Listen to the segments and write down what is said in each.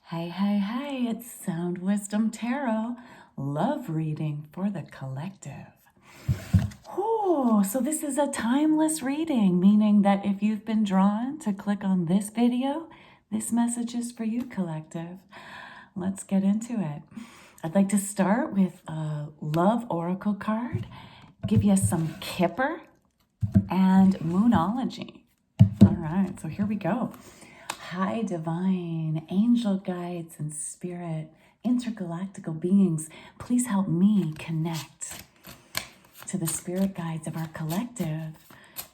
Hey, hey, hey, it's Sound Wisdom Tarot, love reading for the collective. Oh, so this is a timeless reading, meaning that if you've been drawn to click on this video, this message is for you, collective. Let's get into it. I'd like to start with a love oracle card, give you some Kipper and Moonology. All right, so here we go. High divine, angel guides and spirit, intergalactical beings, please help me connect to the spirit guides of our collective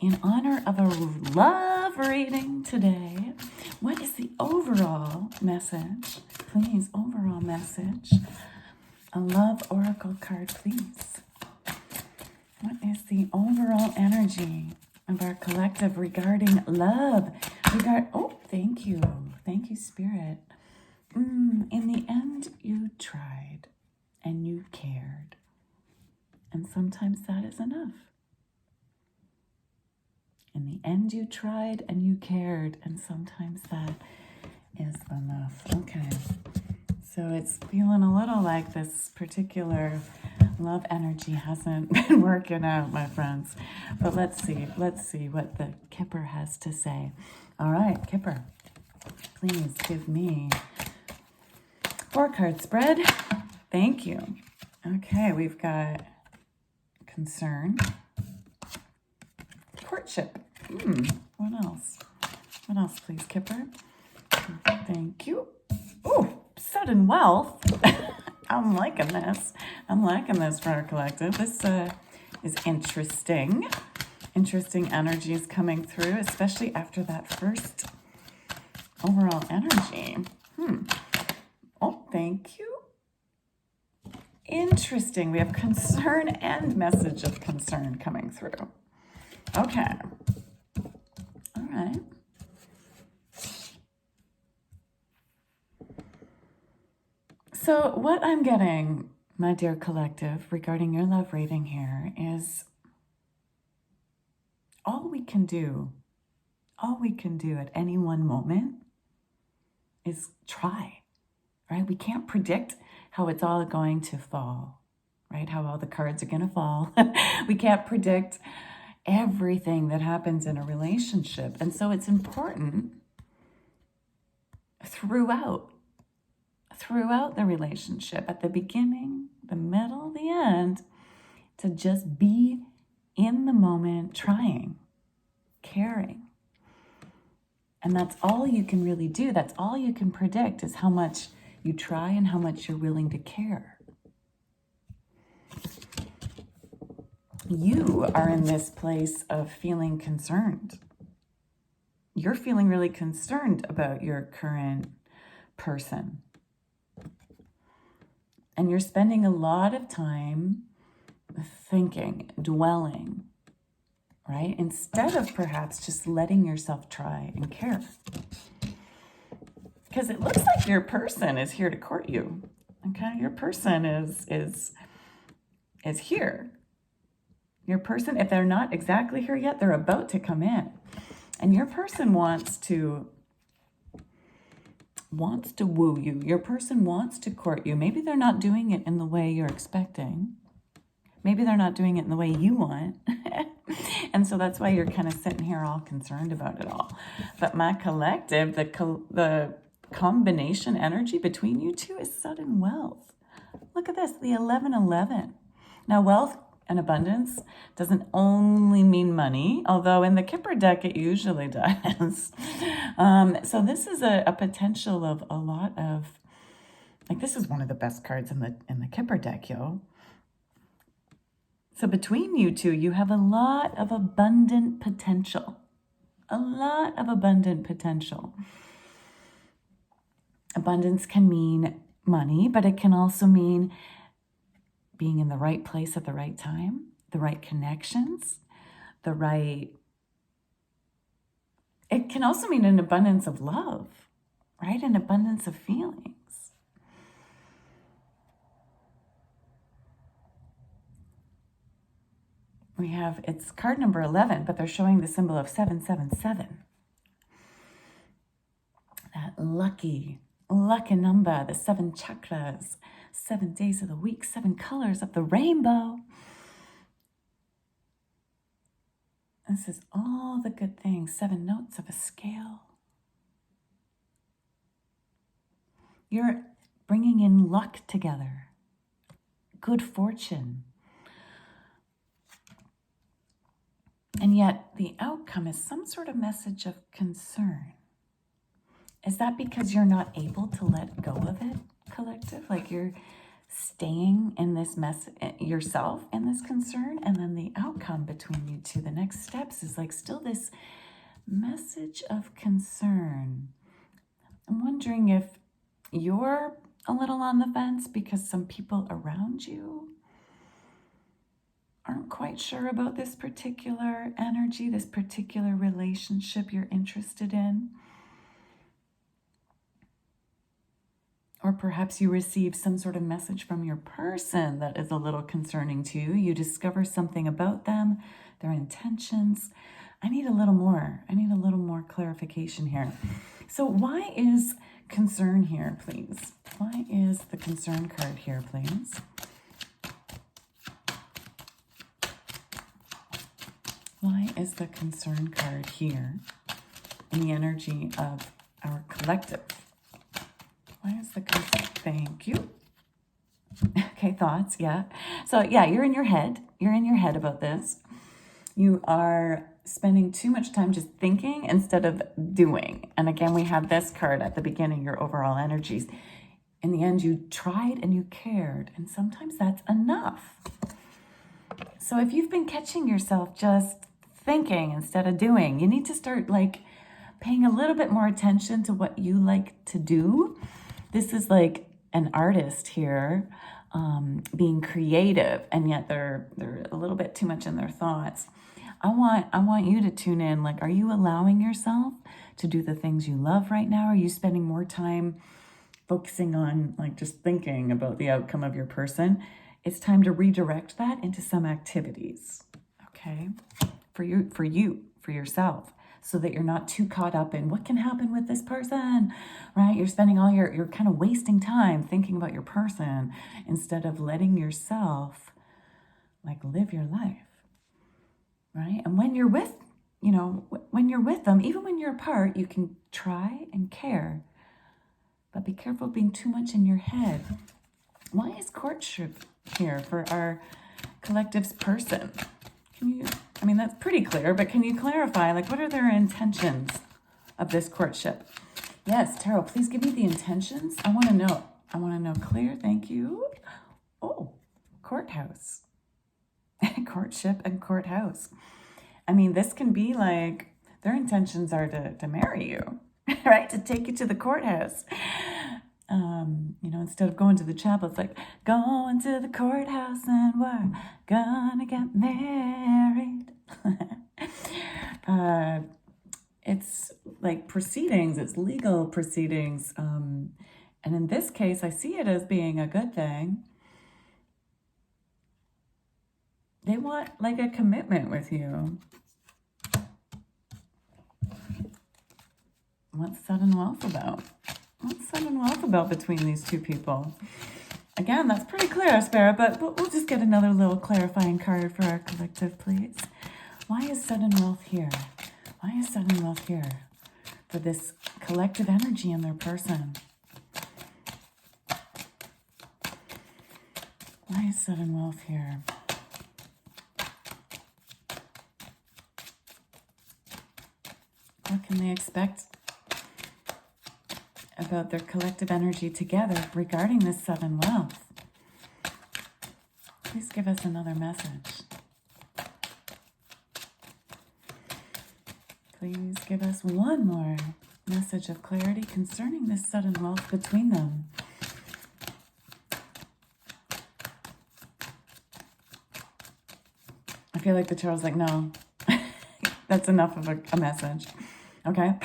in honor of a love reading today. What is the overall message? Please, overall message. A love oracle card, please. What is the overall energy of our collective regarding love? Oh, thank you. Thank you, Spirit. In the end, you tried and you cared. And sometimes that is enough. In the end, you tried and you cared. And sometimes that is enough. Okay. So it's feeling a little like this particular love energy hasn't been working out, my friends. But let's see what the Kipper has to say. All right, Kipper, please give me 4-card spread. Thank you. Okay, we've got concern, courtship. What else? What else, please, Kipper? Thank you. Oh, sudden wealth. I'm liking this. I'm liking this for our collective. This is interesting. Interesting energies coming through, especially after that first overall energy. Oh, thank you. Interesting. We have concern and message of concern coming through. Okay. All right. So what I'm getting, my dear collective, regarding your love reading here is all we can do at any one moment is try, right? We can't predict how it's all going to fall, right? How all the cards are going to fall. We can't predict everything that happens in a relationship. And so it's important throughout the relationship, at the beginning, the middle, the end, to just be in the moment, trying, caring. And that's all you can really do. That's all you can predict, is how much you try and how much you're willing to care. You are in this place of feeling concerned. You're feeling really concerned about your current person. And you're spending a lot of time thinking, dwelling, right? Instead of perhaps just letting yourself try and care. Because it looks like your person is here to court you, okay? Your person is here. Your person, if they're not exactly here yet, they're about to come in. And your person wants to woo you. Your person wants to court you. Maybe they're not doing it in the way you're expecting. Maybe they're not doing it in the way you want. And so that's why you're kind of sitting here all concerned about it all. But my collective, the combination energy between you two is sudden wealth. Look at this, the 1111. Now, wealth and abundance doesn't only mean money, although in the Kipper deck it usually does. So this is a potential of a lot of, like, this is one of the best cards in the Kipper deck, yo. So between you two, you have a lot of abundant potential. A lot of abundant potential. Abundance can mean money, but it can also mean being in the right place at the right time, the right connections, it can also mean an abundance of love, right? An abundance of feelings. It's card number 11, but they're showing the symbol of 777. That lucky lucky number, the 7 chakras, 7 days of the week, 7 colors of the rainbow. This is all the good things, 7 notes of a scale. You're bringing in luck together, good fortune. And yet the outcome is some sort of message of concern. Is that because you're not able to let go of it, collective? Like you're staying in this mess yourself in this concern, and then the outcome between you two, the next steps is like still this message of concern. I'm wondering if you're a little on the fence because some people around you aren't quite sure about this particular energy, this particular relationship you're interested in. Or perhaps you receive some sort of message from your person that is a little concerning to you. You discover something about them, their intentions. I need a little more. I need a little more clarification here. So why is concern here, please? Why is the concern card here, please? Why is the concern card here in the energy of our collective? Why is the concern? Thank you. Okay, thoughts, yeah. So yeah, you're in your head. You're in your head about this. You are spending too much time just thinking instead of doing. And again, we have this card at the beginning, your overall energies. In the end, you tried and you cared, and sometimes that's enough. So if you've been catching yourself just thinking instead of doing, you need to start like paying a little bit more attention to what you like to do. This is like an artist here, being creative, and yet they're a little bit too much in their thoughts. I want you to tune in. Like, are you allowing yourself to do the things you love right now? Are you spending more time focusing on like just thinking about the outcome of your person? It's time to redirect that into some activities, okay? For yourself, so that you're not too caught up in what can happen with this person, right? You're spending all you're kind of wasting time thinking about your person instead of letting yourself like live your life, right? And when you're with, when you're with them, even when you're apart, you can try and care, but be careful being too much in your head. Why is courtship here for our collective's person? That's pretty clear, but can you clarify, like, what are their intentions of this courtship? Yes, Tarot, please give me the intentions. I want to know clear. Thank you. Oh, courthouse. Courtship and courthouse. This can be like their intentions are to marry you, right? To take you to the courthouse. Instead of going to the chapel, it's like going to the courthouse and we're gonna get married. It's like proceedings, it's legal proceedings. And in this case, I see it as being a good thing. They want like a commitment with you. What's sudden wealth about? What's sudden wealth about between these two people? Again, that's pretty clear, Spirit, but we'll just get another little clarifying card for our collective, please. Why is sudden wealth here? Why is sudden wealth here for this collective energy in their person? Why is sudden wealth here? What can they expect about their collective energy together regarding this sudden wealth? Please give us another message. Please give us one more message of clarity concerning this sudden wealth between them. I feel like the tarot's like, no, that's enough of a message. Okay?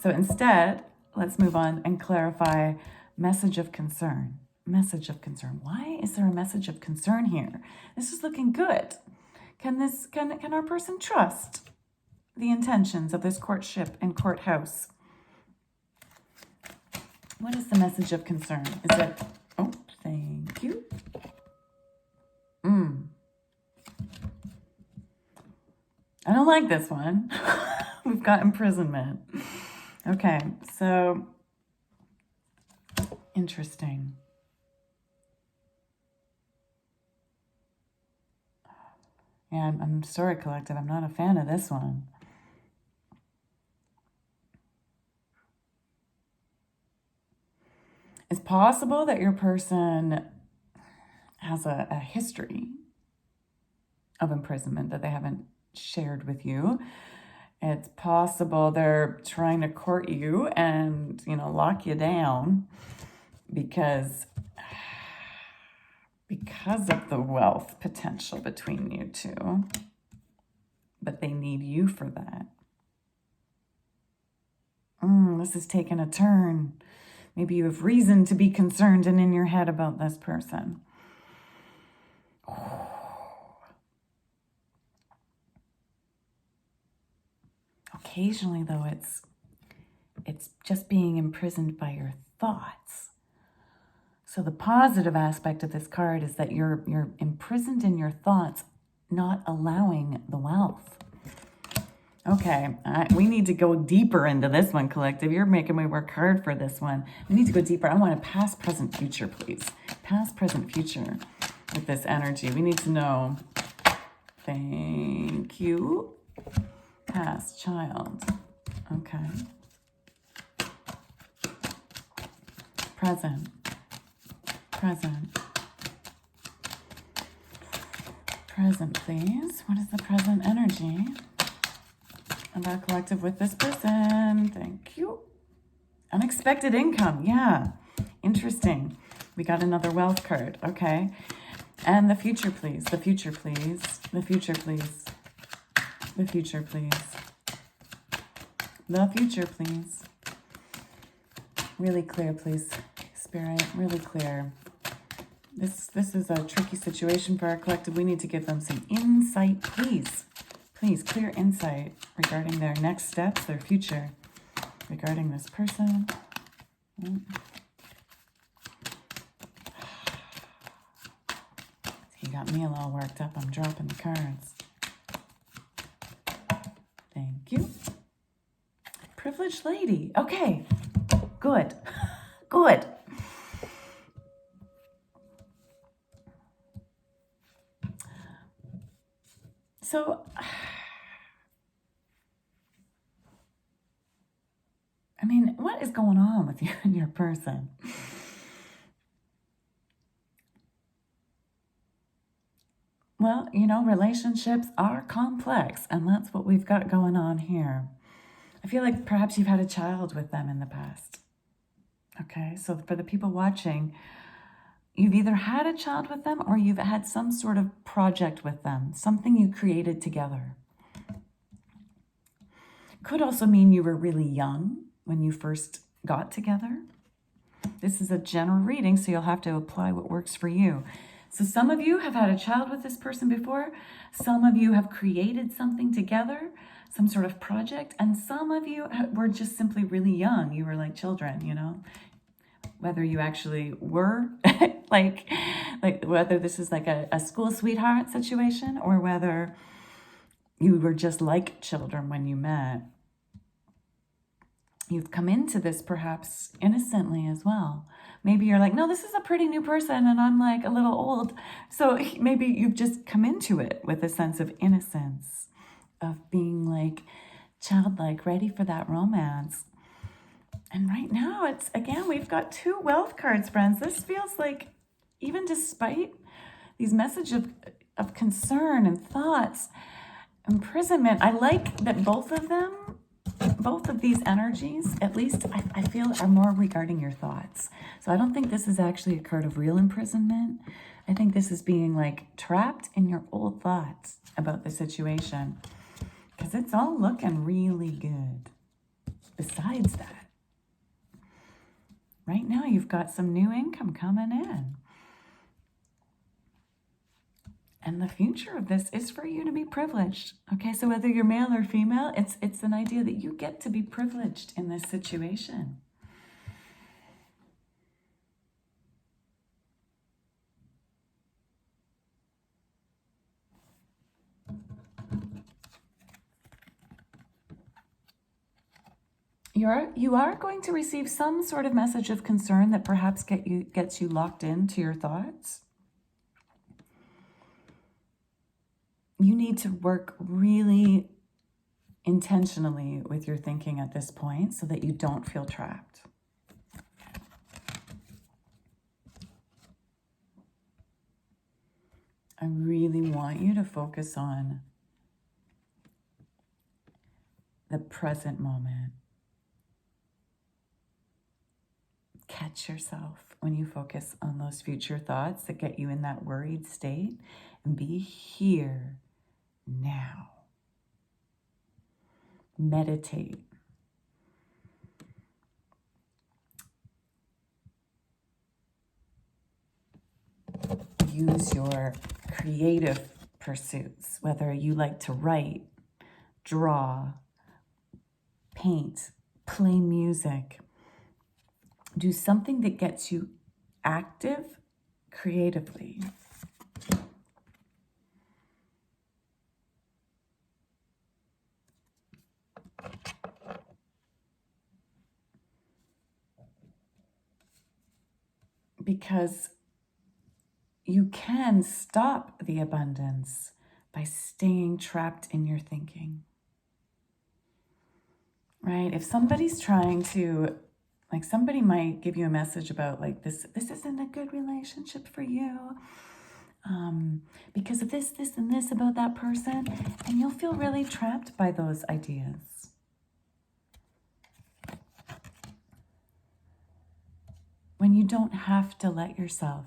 So instead, let's move on and clarify message of concern. Message of concern. Why is there a message of concern here? This is looking good. Can our person trust the intentions of this courtship and courthouse? What is the message of concern? Is it, oh, thank you. I don't like this one. We've got imprisonment. Okay, so interesting. And I'm sorry, collective, I'm not a fan of this one. It's possible that your person has a history of imprisonment that they haven't shared with you. It's possible they're trying to court you and, lock you down because of the wealth potential between you two. But they need you for that. This is taking a turn. Maybe you have reason to be concerned and in your head about this person. Occasionally, though, it's just being imprisoned by your thoughts. So the positive aspect of this card is that you're imprisoned in your thoughts, not allowing the wealth. Okay, we need to go deeper into this one, collective. You're making me work hard for this one. We need to go deeper. I want a past, present, future, please. Past, present, future with this energy. We need to know. Thank you. Past, child. Okay. Present. Present. Present, please. What is the present energy of our collective with this person? Thank you. Unexpected income. Yeah. Interesting. We got another wealth card. Okay. And the future, please. The future, please. The future, please. The future, please. The future, please. Really clear, please. Spirit, really clear. This is a tricky situation for our collective. We need to give them some insight, please. Please, clear insight regarding their next steps, their future, regarding this person. He got me all worked up. I'm dropping the cards. Thank you. Privileged lady. Okay. Good. Good. So, I mean, what is going on with you and your person? Well, relationships are complex, and that's what we've got going on here. I feel like perhaps you've had a child with them in the past. Okay, so for the people watching, you've either had a child with them or you've had some sort of project with them, something you created together. Could also mean you were really young when you first got together. This is a general reading, so you'll have to apply what works for you. So some of you have had a child with this person before. Some of you have created something together, some sort of project. And some of you were just simply really young. You were like children, Whether you actually were like whether this is like a school sweetheart situation or whether you were just like children when you met. You've come into this perhaps innocently as well. Maybe you're like, no, this is a pretty new person and I'm like a little old. So maybe you've just come into it with a sense of innocence, of being like childlike, ready for that romance. And right now, we've got 2 wealth cards, friends. This feels like, even despite these messages of concern and thoughts, imprisonment, I like that both of these energies, at least I feel, are more regarding your thoughts. So I don't think this is actually a card of real imprisonment. I think this is being like trapped in your old thoughts about the situation. Because it's all looking really good. Besides that, right now you've got some new income coming in. And the future of this is for you to be privileged. Okay, so whether you're male or female, it's an idea that you get to be privileged in this situation. you are going to receive some sort of message of concern that perhaps gets you locked into your thoughts. You need to work really intentionally with your thinking at this point so that you don't feel trapped. I really want you to focus on the present moment. Catch yourself when you focus on those future thoughts that get you in that worried state, and be here now. Meditate. Use your creative pursuits, whether you like to write, draw, paint, play music. Do something that gets you active creatively. Because you can stop the abundance by staying trapped in your thinking. Right? If somebody's trying to, like, somebody might give you a message about, like, this isn't a good relationship for you because of this, and this about that person, and you'll feel really trapped by those ideas. When you don't have to let yourself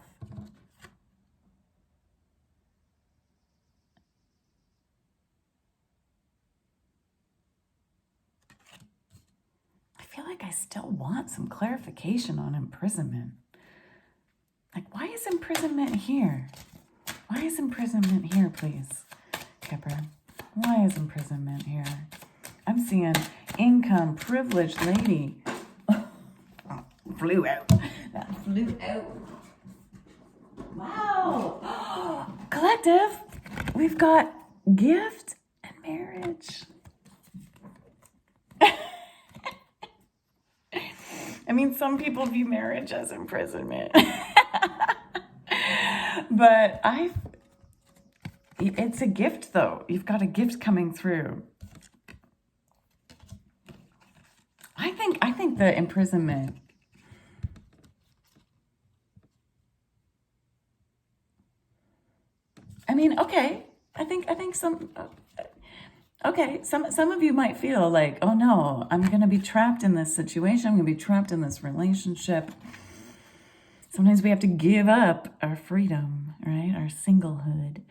I feel like I still want some clarification on imprisonment. Like, why is imprisonment here? Why is imprisonment here, please, Kipper? Why is imprisonment here? I'm seeing income, privileged lady. Flew out. That flew out. Wow. Collective, we've got gift and marriage. I mean, some people view marriage as imprisonment. But it's a gift, though. You've got a gift coming through. I think the imprisonment, I mean, okay. I think some of you might feel like, oh no, I'm going to be trapped in this situation. I'm going to be trapped in this relationship. Sometimes we have to give up our freedom, right? Our singlehood.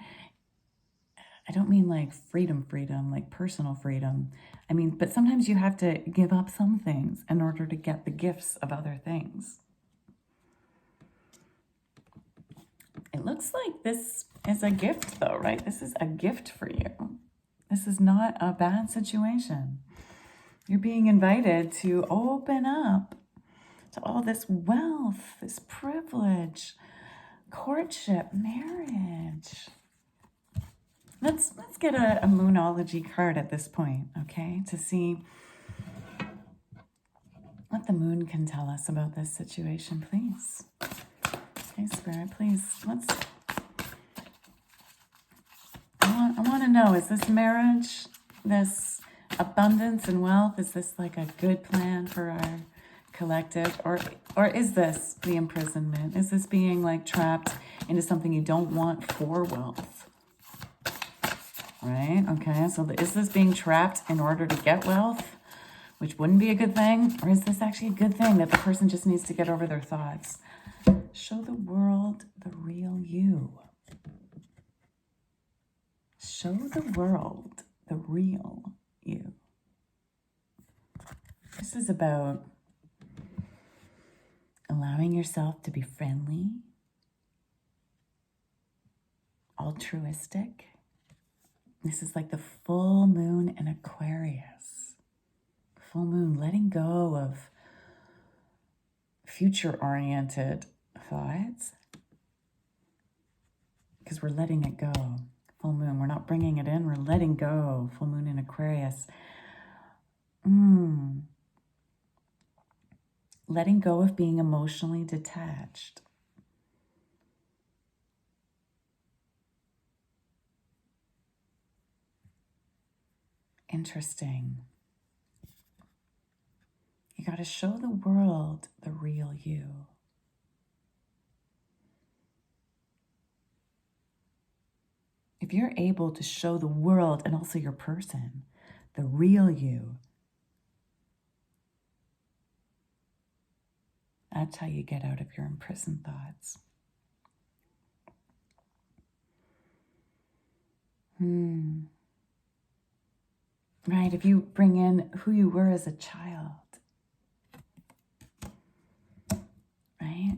I don't mean like freedom, like personal freedom. I mean, but sometimes you have to give up some things in order to get the gifts of other things. It looks like this is a gift, though, right? This is a gift for you. This is not a bad situation. You're being invited to open up to all this wealth, this privilege, courtship, marriage. Let's get a moonology card at this point, okay? To see what the moon can tell us about this situation, please. Okay, Spirit, please. I want to know, is this marriage, this abundance and wealth, is this like a good plan for our collective? Or is this the imprisonment? Is this being like trapped into something you don't want for wealth? Right? Okay, so is this being trapped in order to get wealth, which wouldn't be a good thing? Or is this actually a good thing that the person just needs to get over their thoughts? Show the world the real you. Show the world the real you. This is about allowing yourself to be friendly, altruistic. This is like the full moon in Aquarius. Full moon, letting go of future-oriented thoughts because we're letting it go. Full moon, we're not bringing it in, we're letting go. Full moon in Aquarius. letting go of being emotionally detached. Interesting. You got to show the world the real you. If you're able to show the world and also your person the real you, that's how you get out of your imprisoned thoughts. Right, if you bring in who you were as a child, right?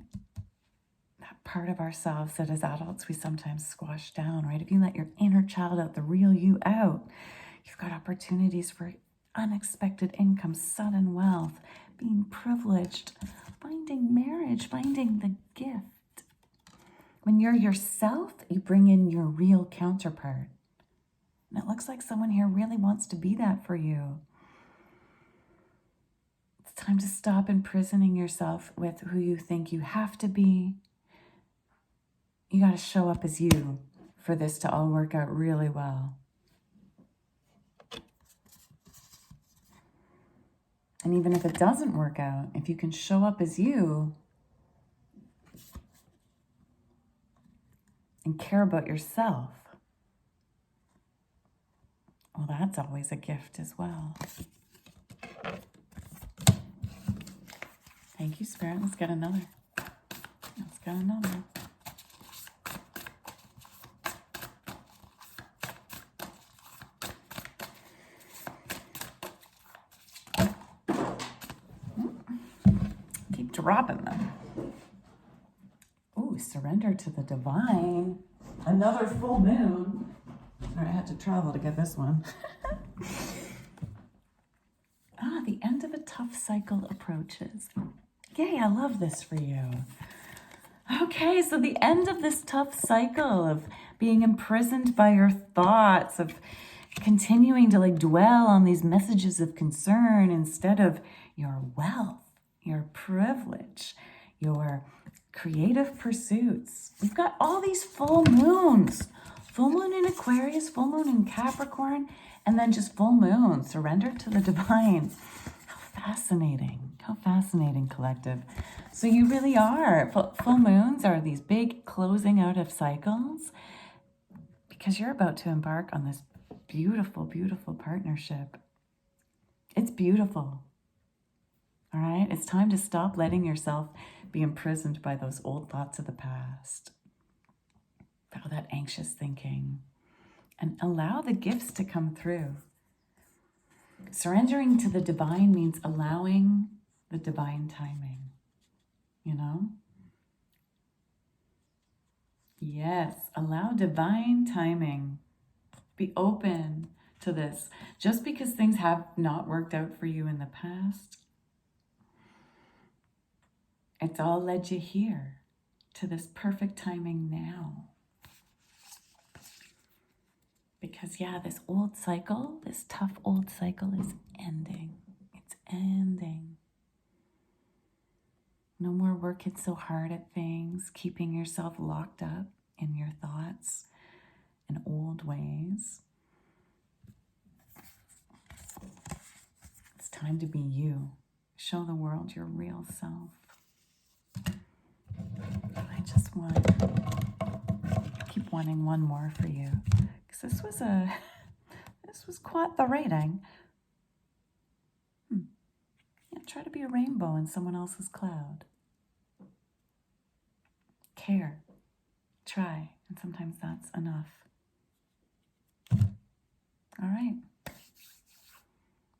That part of ourselves that as adults we sometimes squash down, right? If you let your inner child out, the real you out, you've got opportunities for unexpected income, sudden wealth, being privileged, finding marriage, finding the gift. When you're yourself, you bring in your real counterpart. And it looks like someone here really wants to be that for you. It's time to stop imprisoning yourself with who you think you have to be. You got to show up as you for this to all work out really well. And even if it doesn't work out, if you can show up as you and care about yourself, well, that's always a gift as well. Thank you, Spirit. Let's get another. Let's get another. Keep dropping them. Ooh, surrender to the divine. Another full moon. Sorry, I had to travel to get this one. The end of a tough cycle approaches. Yay, I love this for you. Okay, so the end of this tough cycle of being imprisoned by your thoughts, of continuing to dwell on these messages of concern instead of your wealth, your privilege, your creative pursuits. We've got all these full moons. Full moon in Aquarius, full moon in Capricorn, and then just full moon. Surrender to the divine. How fascinating, collective. So you really are. Full moons are these big closing out of cycles because you're about to embark on this beautiful, beautiful partnership. It's beautiful. All right? It's time to stop letting yourself be imprisoned by those old thoughts of the past, by all that anxious thinking, and allow the gifts to come through. Surrendering to the divine means allowing the divine timing, you know? Yes, allow divine timing. Be open to this. Just because things have not worked out for you in the past, it's all led you here to this perfect timing now. Because, yeah, this old cycle, this tough old cycle is ending. It's ending. No more working so hard at things, keeping yourself locked up in your thoughts and old ways. It's time to be you. Show the world your real self. I just keep wanting one more for you. This was quite the rating. Yeah, try to be a rainbow in someone else's cloud. Care. Try. And sometimes that's enough. All right.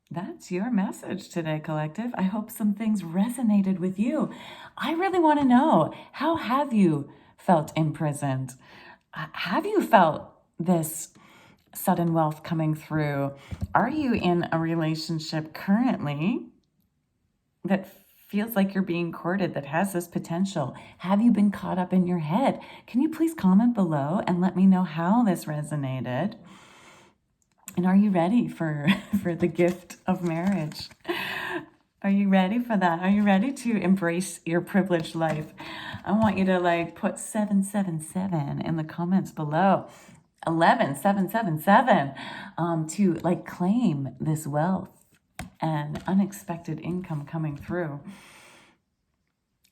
That's your message today, collective. I hope some things resonated with you. I really want to know, how have you felt imprisoned? Have you felt this sudden wealth coming through? Are you in a relationship currently that feels like you're being courted, that has this potential? Have you been caught up in your head? Can you please comment below and let me know how this resonated? And are you ready for the gift of marriage? Are you ready for that? Are you ready to embrace your privileged life? I want you to like put 777 in the comments below. 11777 to like claim this wealth and unexpected income coming through.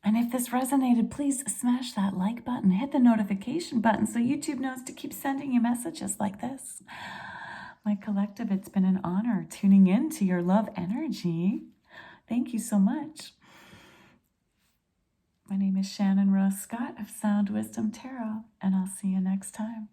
And if this resonated, please smash that like button, hit the notification button so YouTube knows to keep sending you messages like this. My collective, it's been an honor tuning in to your love energy. Thank you so much. My name is Shannon Rose Scott of Sound Wisdom Tarot, and I'll see you next time.